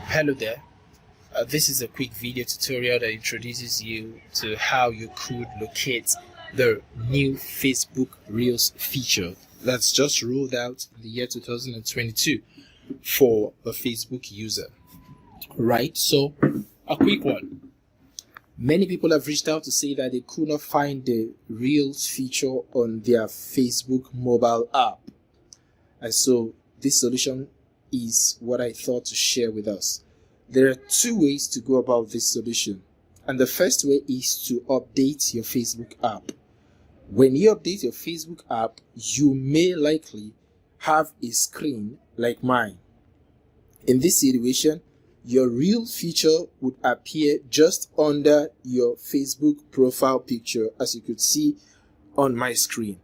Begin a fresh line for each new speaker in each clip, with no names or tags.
Hello there. This is a quick video tutorial that introduces you to how you could locate the new Facebook Reels feature that's just rolled out in the year 2022 for a Facebook user. Right, so a quick one. Many people have reached out to say that they could not find the Reels feature on their Facebook mobile app. And so this solution is what I thought to share with us. There are two ways to go about this solution. And the first way is to update your Facebook app. When you update your Facebook app, you may likely have a screen like mine. In this situation, your Reel feature would appear just under your Facebook profile picture, as you could see on my screen.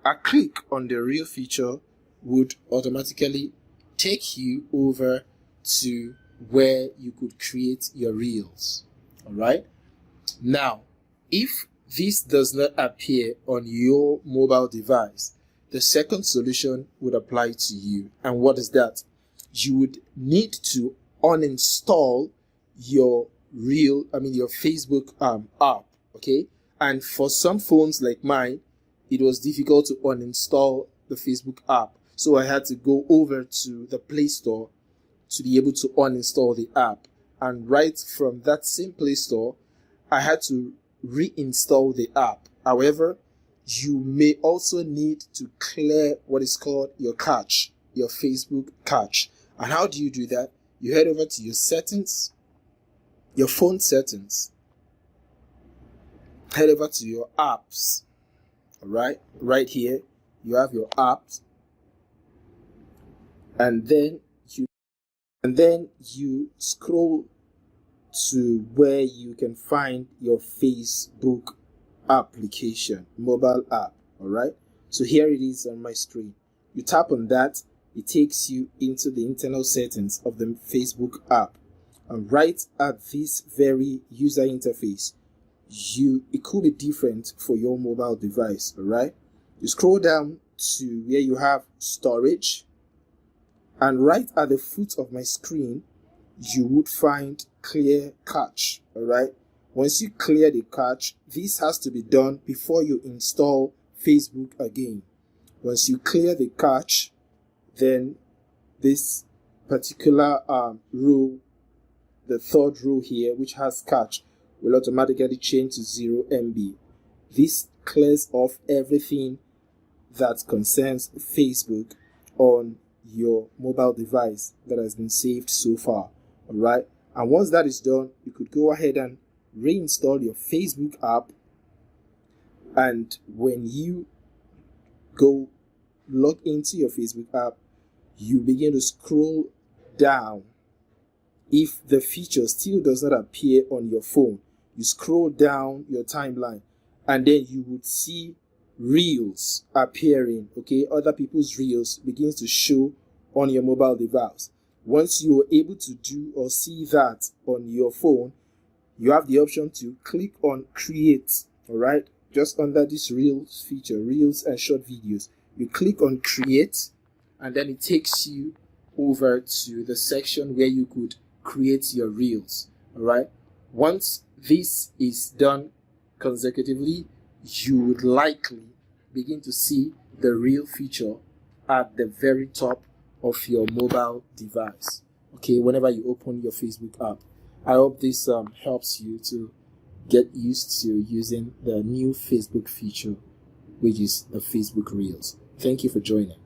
A click on the Reel feature would automatically take you over to where you could create your Reels. All right. Now, if this does not appear on your mobile device, the second solution would apply to you. And what is that? You would need to uninstall your your Facebook app. Okay. And for some phones like mine, it was difficult to uninstall the Facebook app. So I had to go over to the Play Store to be able to uninstall the app. And right from that same Play Store, I had to reinstall the app. However, you may also need to clear what is called your cache, your Facebook cache. And how do you do that? You head over to your settings, your phone settings, head over to your apps. All right, right here, you have your apps. And then you scroll to where you can find your Facebook application, mobile app. All right. So here it is on my screen. You tap on that. It takes you into the internal settings of the Facebook app. And right at this very user interface, it could be different for your mobile device. All right. You scroll down to where you have storage. And right at the foot of my screen, you would find clear cache. All right. Once you clear the cache, this has to be done before you install Facebook again. Once you clear the cache, then this particular row, the third row here, which has cache, will automatically change to 0 MB. This clears off everything that concerns Facebook on your mobile device that has been saved so far. All right. And once that is done, you could go ahead and reinstall your Facebook app. And when you go log into your Facebook app, you begin to scroll down. If the feature still does not appear on your phone, you scroll down your timeline and then you would see Reels appearing. Okay, other people's Reels begins to show on your mobile device. Once you are able to do or see that on your phone, you have the option to click on create. All right, just under this Reels feature, Reels and short videos, you click on create, and then it takes you over to the section where you could create your Reels. All right, once this is done consecutively, you would likely begin to see the Reel feature at the very top of your mobile device. Okay, whenever you open your Facebook app. I hope this helps you to get used to using the new Facebook feature, which is the Facebook Reels. Thank you for joining.